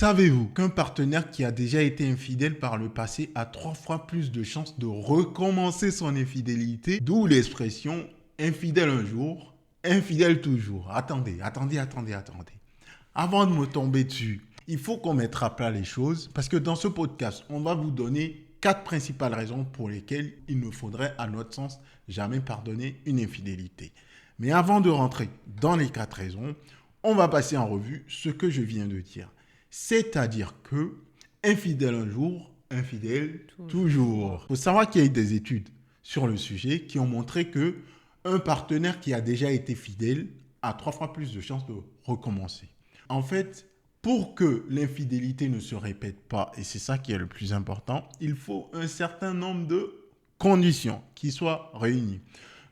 Savez-vous qu'un partenaire qui a déjà été infidèle par le passé a 3 fois plus de chances de recommencer son infidélité, d'où l'expression infidèle un jour, infidèle toujours. Attendez. Avant de me tomber dessus, il faut qu'on mette à plat les choses parce que dans ce podcast, on va vous donner 4 principales raisons pour lesquelles il ne faudrait, à notre sens, jamais pardonner une infidélité. Mais avant de rentrer dans les 4 raisons, on va passer en revue ce que je viens de dire. C'est-à-dire que infidèle un jour, infidèle toujours. Il faut savoir qu'il y a eu des études sur le sujet qui ont montré que un partenaire qui a déjà été fidèle a 3 fois plus de chances de recommencer. En fait, pour que l'infidélité ne se répète pas, et c'est ça qui est le plus important, il faut un certain nombre de conditions qui soient réunies.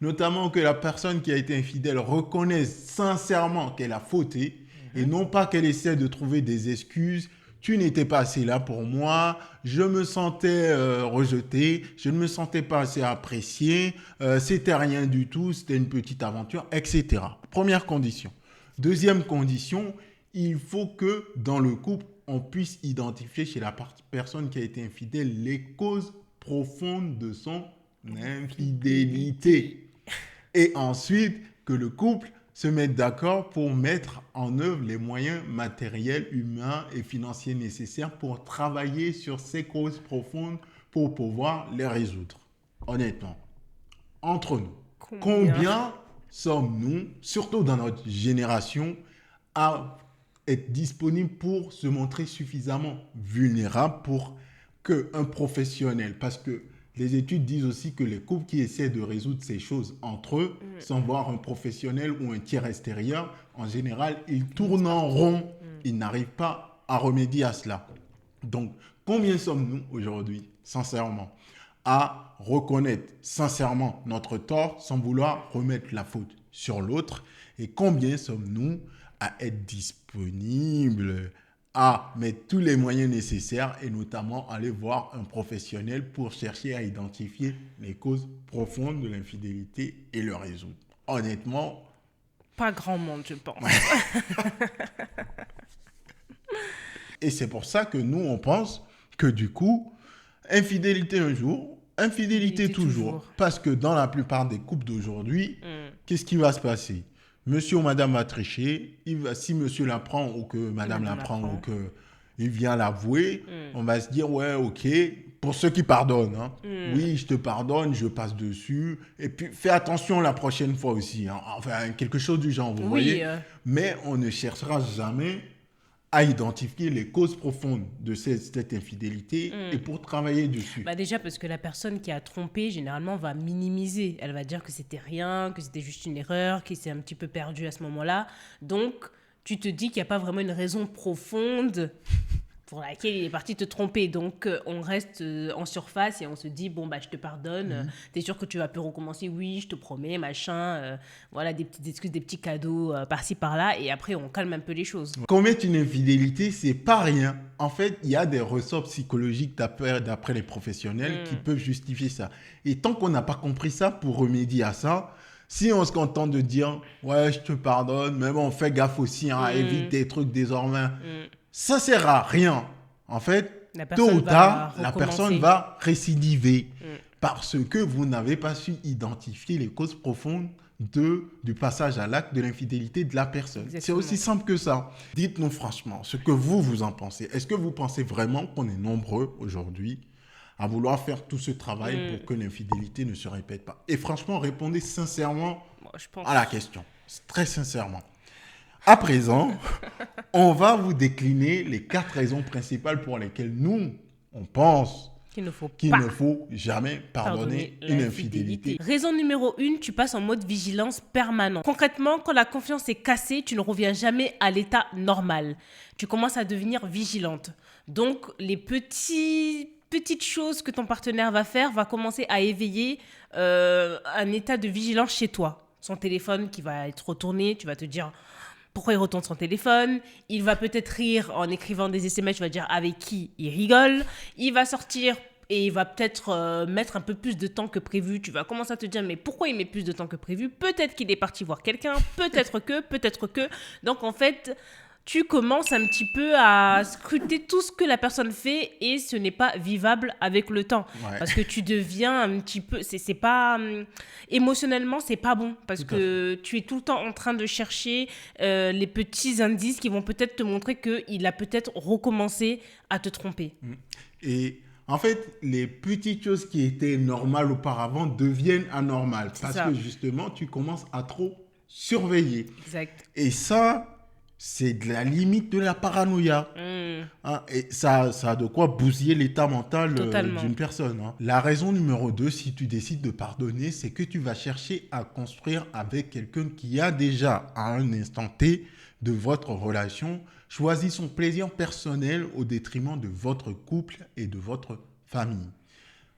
Notamment que la personne qui a été infidèle reconnaisse sincèrement qu'elle a fauté et non pas qu'elle essaie de trouver des excuses. Tu n'étais pas assez là pour moi, je me sentais rejeté, je ne me sentais pas assez apprécié, c'était rien du tout, c'était une petite aventure, etc. Première condition. Deuxième condition, il faut que dans le couple, on puisse identifier chez la personne qui a été infidèle les causes profondes de son infidélité. Et ensuite, que le couple se mettre d'accord pour mettre en œuvre les moyens matériels, humains et financiers nécessaires pour travailler sur ces causes profondes pour pouvoir les résoudre. Honnêtement, entre nous, combien sommes-nous, surtout dans notre génération, à être disponibles pour se montrer suffisamment vulnérables pour qu'un professionnel, parce que les études disent aussi que les couples qui essaient de résoudre ces choses entre eux, sans voir un professionnel ou un tiers extérieur, en général, ils tournent en rond. Ils n'arrivent pas à remédier à cela. Donc, combien sommes-nous aujourd'hui, sincèrement, à reconnaître sincèrement notre tort sans vouloir remettre la faute sur l'autre? Et combien sommes-nous à être disponibles à mettre tous les moyens nécessaires et notamment aller voir un professionnel pour chercher à identifier les causes profondes de l'infidélité et le résoudre. Honnêtement, pas grand monde, je pense. Et c'est pour ça que nous, on pense que du coup, infidélité un jour, infidélité toujours. Parce que dans la plupart des couples d'aujourd'hui, qu'est-ce qui va se passer ? Monsieur ou madame va tricher, si monsieur l'apprend ou que madame l'apprend ou qu'il vient l'avouer, on va se dire, ouais, ok, pour ceux qui pardonnent, hein. Oui, je te pardonne, je passe dessus, et puis fais attention la prochaine fois aussi, hein. Enfin, quelque chose du genre, vous voyez. Mais on ne cherchera jamais à identifier les causes profondes de cette infidélité et pour travailler dessus. Déjà parce que la personne qui a trompé, généralement, va minimiser. Elle va dire que c'était rien, que c'était juste une erreur, qu'il s'est un petit peu perdu à ce moment-là. Donc, tu te dis qu'il n'y a pas vraiment une raison profonde pour laquelle il est parti te tromper. Donc, on reste en surface et on se dit, je te pardonne. T'es sûr que tu vas plus recommencer? Oui, je te promets, machin. Voilà, des petites excuses, des petits cadeaux par-ci, par-là. Et après, on calme un peu les choses. Commettre une infidélité, c'est pas rien. En fait, il y a des ressorts psychologiques d'après les professionnels qui peuvent justifier ça. Et tant qu'on n'a pas compris ça, pour remédier à ça, si on se contente de dire « Ouais, je te pardonne, mais bon, fais gaffe aussi, hein, évite des trucs désormais. » Ça sert à rien. En fait, tôt ou tard, la personne va récidiver parce que vous n'avez pas su identifier les causes profondes du passage à l'acte de l'infidélité de la personne. Exactement. C'est aussi simple que ça. Dites-nous franchement ce que vous en pensez. Est-ce que vous pensez vraiment qu'on est nombreux aujourd'hui à vouloir faire tout ce travail pour que l'infidélité ne se répète pas? Et franchement, répondez sincèrement à la question. Très sincèrement. À présent, on va vous décliner les 4 raisons principales pour lesquelles nous, on pense qu'il ne faut jamais pardonner une infidélité. Raison numéro 1, tu passes en mode vigilance permanent. Concrètement, quand la confiance est cassée, tu ne reviens jamais à l'état normal. Tu commences à devenir vigilante. Donc, les petites choses que ton partenaire va faire va commencer à éveiller un état de vigilance chez toi. Son téléphone qui va être retourné, tu vas te dire... Pourquoi il retourne son téléphone? Il va peut-être rire en écrivant des SMS, tu vas dire avec qui il rigole. Il va sortir et il va peut-être mettre un peu plus de temps que prévu. Tu vas commencer à te dire, mais pourquoi il met plus de temps que prévu? Peut-être qu'il est parti voir quelqu'un, peut-être que. Donc en fait, tu commences un petit peu à scruter tout ce que la personne fait et ce n'est pas vivable avec le temps. Ouais. Parce que tu deviens un petit peu... C'est pas... émotionnellement, c'est pas bon. Parce Tout à que tu es tout le temps en train de chercher les petits indices qui vont peut-être te montrer qu'il a peut-être recommencé à te tromper. Et en fait, les petites choses qui étaient normales auparavant deviennent anormales. C'est Parce ça. que justement, tu commences à trop surveiller. Exact. Et ça, c'est de la limite de la paranoïa. Hein, et ça a de quoi bousiller l'état mental Totalement. d'une personne. Hein. La raison numéro 2, si tu décides de pardonner, c'est que tu vas chercher à construire avec quelqu'un qui a déjà, à un instant T de votre relation, choisi son plaisir personnel au détriment de votre couple et de votre famille.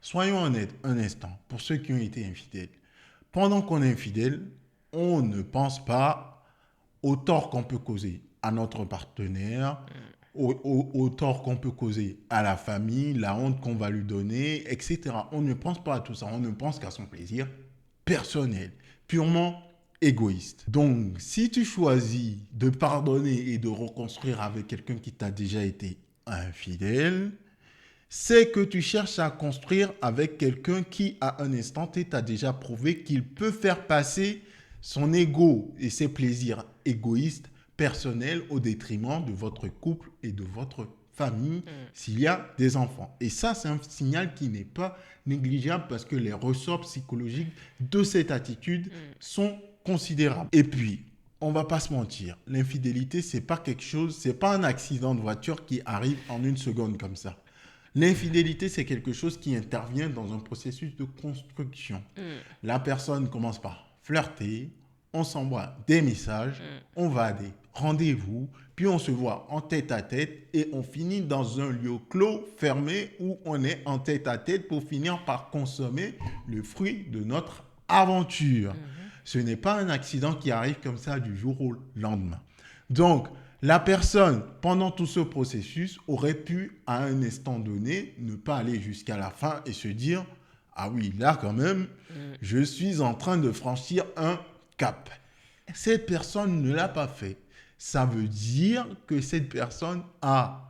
Soyons honnêtes un instant, pour ceux qui ont été infidèles. Pendant qu'on est infidèle, on ne pense pas au tort qu'on peut causer à notre partenaire, au tort qu'on peut causer à la famille, la honte qu'on va lui donner, etc. On ne pense pas à tout ça, on ne pense qu'à son plaisir personnel, purement égoïste. Donc, si tu choisis de pardonner et de reconstruire avec quelqu'un qui t'a déjà été infidèle, c'est que tu cherches à construire avec quelqu'un qui, à un instant T, t'a déjà prouvé qu'il peut faire passer son ego et ses plaisirs égoïstes, personnels, au détriment de votre couple et de votre famille s'il y a des enfants. Et ça, c'est un signal qui n'est pas négligeable parce que les ressorts psychologiques de cette attitude sont considérables. Et puis, on va pas se mentir, l'infidélité, c'est pas quelque chose, c'est pas un accident de voiture qui arrive en une seconde comme ça. L'infidélité, c'est quelque chose qui intervient dans un processus de construction. La personne commence par flirter, on s'envoie des messages, on va à des rendez-vous, puis on se voit en tête à tête et on finit dans un lieu clos, fermé, où on est en tête à tête pour finir par consommer le fruit de notre aventure. Ce n'est pas un accident qui arrive comme ça du jour au lendemain. Donc, la personne, pendant tout ce processus, aurait pu, à un instant donné, ne pas aller jusqu'à la fin et se dire « Ah oui, là quand même, je suis en train de franchir un cap. » Cette personne ne l'a pas fait. Ça veut dire que cette personne a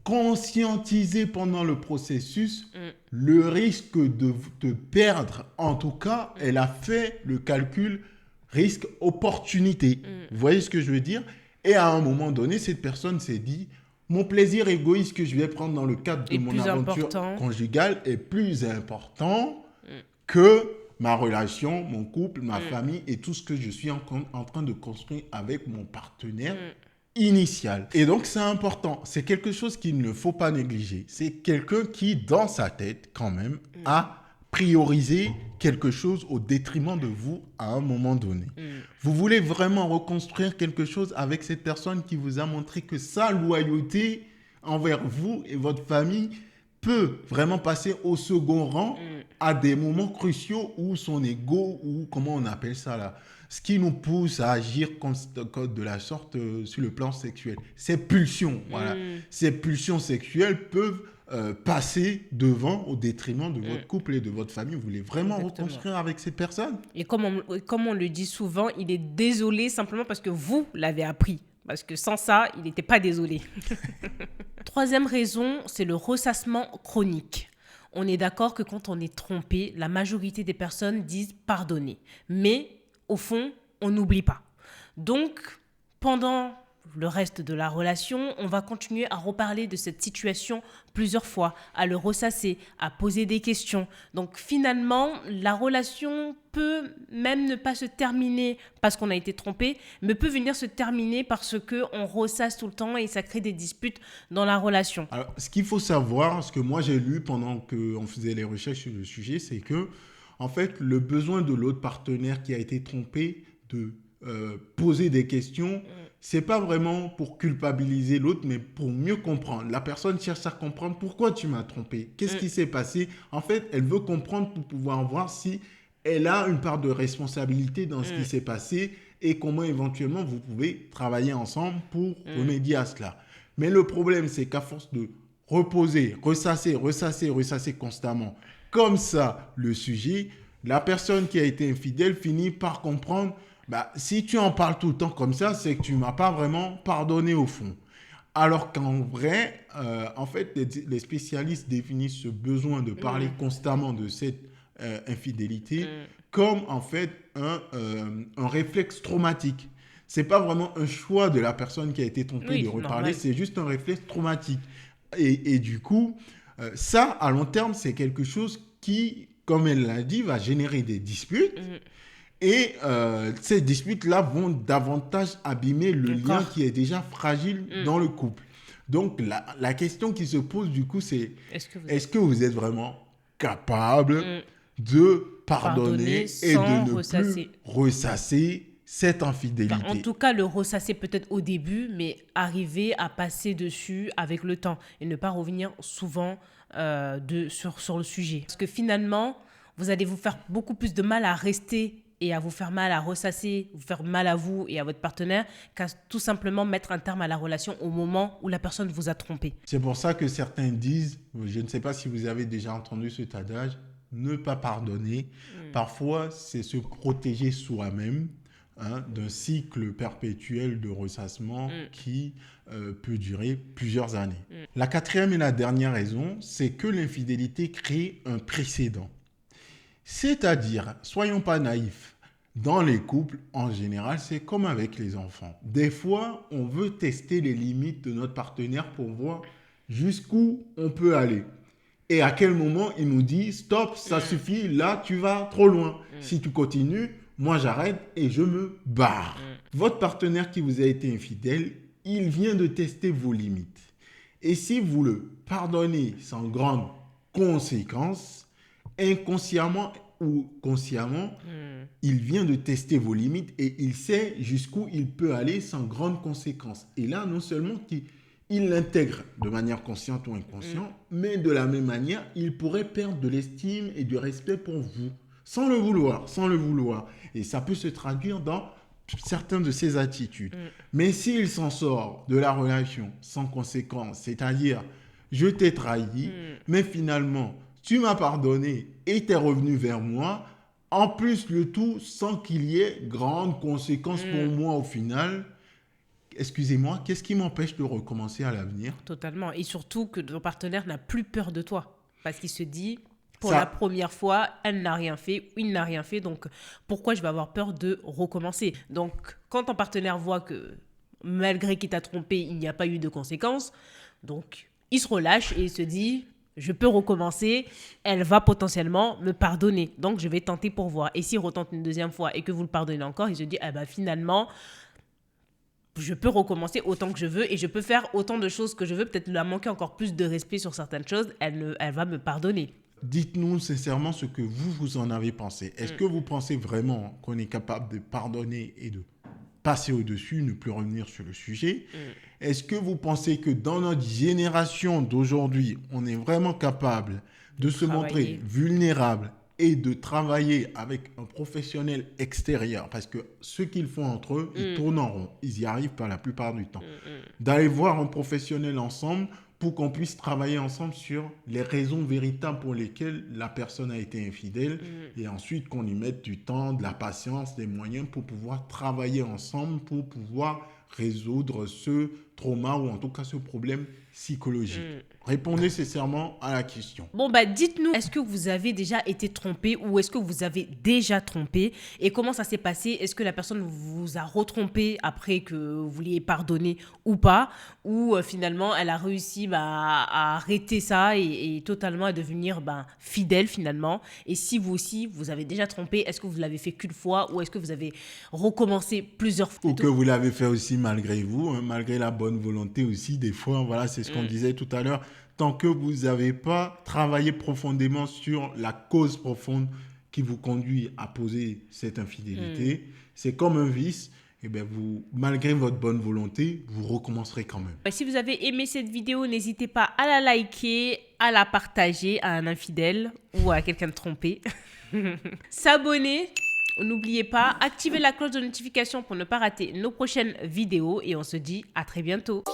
conscientisé pendant le processus le risque de te perdre. En tout cas, elle a fait le calcul risque-opportunité. Vous voyez ce que je veux dire ? Et à un moment donné, cette personne s'est dit, mon plaisir égoïste que je vais prendre dans le cadre de mon aventure conjugale est plus important que ma relation, mon couple, ma famille et tout ce que je suis en train de construire avec mon partenaire initial. Et donc, c'est important. C'est quelque chose qu'il ne faut pas négliger. C'est quelqu'un qui, dans sa tête, quand même, a prioriser quelque chose au détriment de vous à un moment donné. Vous voulez vraiment reconstruire quelque chose avec cette personne qui vous a montré que sa loyauté envers vous et votre famille peut vraiment passer au second rang à des moments cruciaux où son ego, ou comment on appelle ça là, ce qui nous pousse à agir de la sorte sur le plan sexuel. Ces pulsions, voilà. Ces pulsions sexuelles peuvent passer devant au détriment de votre couple et de votre famille. Vous voulez vraiment reconstruire avec cette personne ? Et comme on le dit souvent, il est désolé simplement parce que vous l'avez appris. Parce que sans ça, il n'était pas désolé. Troisième raison, c'est le ressassement chronique. On est d'accord que quand on est trompé, la majorité des personnes disent pardonner. Mais au fond, on n'oublie pas. Donc, pendant le reste de la relation, on va continuer à reparler de cette situation plusieurs fois, à le ressasser, à poser des questions. Donc finalement, la relation peut même ne pas se terminer parce qu'on a été trompé, mais peut venir se terminer parce qu'on ressasse tout le temps et ça crée des disputes dans la relation. Alors, ce qu'il faut savoir, ce que moi j'ai lu pendant qu'on faisait les recherches sur le sujet, c'est que, en fait, le besoin de l'autre partenaire qui a été trompé de poser des questions, c'est pas vraiment pour culpabiliser l'autre, mais pour mieux comprendre. La personne cherche à comprendre pourquoi tu m'as trompé. Qu'est-ce qui s'est passé ? En fait, elle veut comprendre pour pouvoir voir si elle a une part de responsabilité dans ce qui s'est passé et comment éventuellement vous pouvez travailler ensemble pour remédier à cela. Mais le problème, c'est qu'à force de reposer, ressasser constamment, comme ça, le sujet, la personne qui a été infidèle finit par comprendre Bah, si tu en parles tout le temps comme ça, c'est que tu ne m'as pas vraiment pardonné au fond. Alors qu'en vrai, en fait, les spécialistes définissent ce besoin de parler constamment de cette infidélité comme en fait un réflexe traumatique. C'est pas vraiment un choix de la personne qui a été trompée Oui, de reparler, normal. c'est juste un réflexe traumatique. Et du coup, ça, à long terme, c'est quelque chose qui, comme elle l'a dit, va générer des disputes. Et ces disputes-là vont davantage abîmer le lien Encore. qui est déjà fragile dans le couple. Donc, la question qui se pose du coup, c'est Est-ce que vous est-ce que vous êtes vraiment capable de pardonnez pardonner et de sans ne ressasser? plus ressasser cette Enfin, en infidélité? tout cas, le ressasser peut-être au début, mais arriver à passer dessus avec le temps et ne pas revenir souvent sur le sujet. Parce que finalement, vous allez vous faire beaucoup plus de mal à rester et à vous faire mal à ressasser, vous faire mal à vous et à votre partenaire, qu'à tout simplement mettre un terme à la relation au moment où la personne vous a trompé. C'est pour ça que certains disent, je ne sais pas si vous avez déjà entendu cet adage, ne pas pardonner. Parfois, c'est se protéger soi-même d'un cycle perpétuel de ressassement qui peut durer plusieurs années. La quatrième et la dernière raison, c'est que l'infidélité crée un précédent. C'est-à-dire, soyons pas naïfs, dans les couples, en général, c'est comme avec les enfants. Des fois, on veut tester les limites de notre partenaire pour voir jusqu'où on peut aller. Et à quel moment il nous dit, stop, ça suffit, là, tu vas trop loin. Si tu continues, moi, j'arrête et je me barre. Votre partenaire qui vous a été infidèle, il vient de tester vos limites. Et si vous le pardonnez sans grande conséquence, inconsciemment ou consciemment, il vient de tester vos limites et il sait jusqu'où il peut aller sans grande conséquence. Et là, non seulement il l'intègre de manière consciente ou inconsciente, mais de la même manière, il pourrait perdre de l'estime et du respect pour vous, sans le vouloir, sans le vouloir. Et ça peut se traduire dans certaines de ses attitudes. Mais s'il s'en sort de la relation sans conséquence, c'est-à-dire, je t'ai trahi, mais finalement, tu m'as pardonné et t'es revenu vers moi, en plus le tout sans qu'il y ait grande conséquence pour moi au final, excusez-moi, qu'est-ce qui m'empêche de recommencer à l'avenir? Totalement. Et surtout que ton partenaire n'a plus peur de toi. Parce qu'il se dit, pour Ça- la première fois, elle n'a rien fait, il n'a rien fait, donc pourquoi je vais avoir peur de recommencer? Donc, quand ton partenaire voit que malgré qu'il t'a trompé, il n'y a pas eu de conséquences, donc il se relâche et il se dit, je peux recommencer, elle va potentiellement me pardonner, donc je vais tenter pour voir. Et s'il retente une deuxième fois et que vous le pardonnez encore, il se dit, ah ben finalement, je peux recommencer autant que je veux et je peux faire autant de choses que je veux, peut-être lui manquer encore plus de respect sur certaines choses, elle va me pardonner. Dites-nous sincèrement ce que vous en avez pensé. Est-ce que vous pensez vraiment qu'on est capable de pardonner et de passer au-dessus, ne plus revenir sur le sujet? Est-ce que vous pensez que dans notre génération d'aujourd'hui, on est vraiment capable de se montrer vulnérable et de travailler avec un professionnel extérieur? Parce que ce qu'ils font entre eux, ils tournent en rond. Ils y arrivent pas la plupart du temps. D'aller voir un professionnel ensemble pour qu'on puisse travailler ensemble sur les raisons véritables pour lesquelles la personne a été infidèle et ensuite qu'on y mette du temps, de la patience, des moyens pour pouvoir travailler ensemble, pour pouvoir résoudre ce trauma ou en tout cas ce problème psychologique. Répondez sincèrement à la question. Bon, bah dites-nous, est-ce que vous avez déjà été trompé ou est-ce que vous avez déjà trompé? Et comment ça s'est passé? Est-ce que la personne vous a retrompé après que vous l'ayez pardonné ou pas? Ou finalement, elle a réussi à arrêter ça et totalement à devenir fidèle finalement? Et si vous aussi, vous avez déjà trompé, est-ce que vous l'avez fait qu'une fois ou est-ce que vous avez recommencé plusieurs fois? Ou que vous l'avez fait aussi malgré vous, malgré la bonne volonté aussi. Des fois, voilà, c'est ce qu'on disait tout à l'heure. Tant que vous n'avez pas travaillé profondément sur la cause profonde qui vous conduit à poser cette infidélité, c'est comme un vice. Et bien vous, malgré votre bonne volonté, vous recommencerez quand même. Si vous avez aimé cette vidéo, n'hésitez pas à la liker, à la partager à un infidèle ou à quelqu'un de trompé. S'abonner. N'oubliez pas, activez la cloche de notification pour ne pas rater nos prochaines vidéos et on se dit à très bientôt.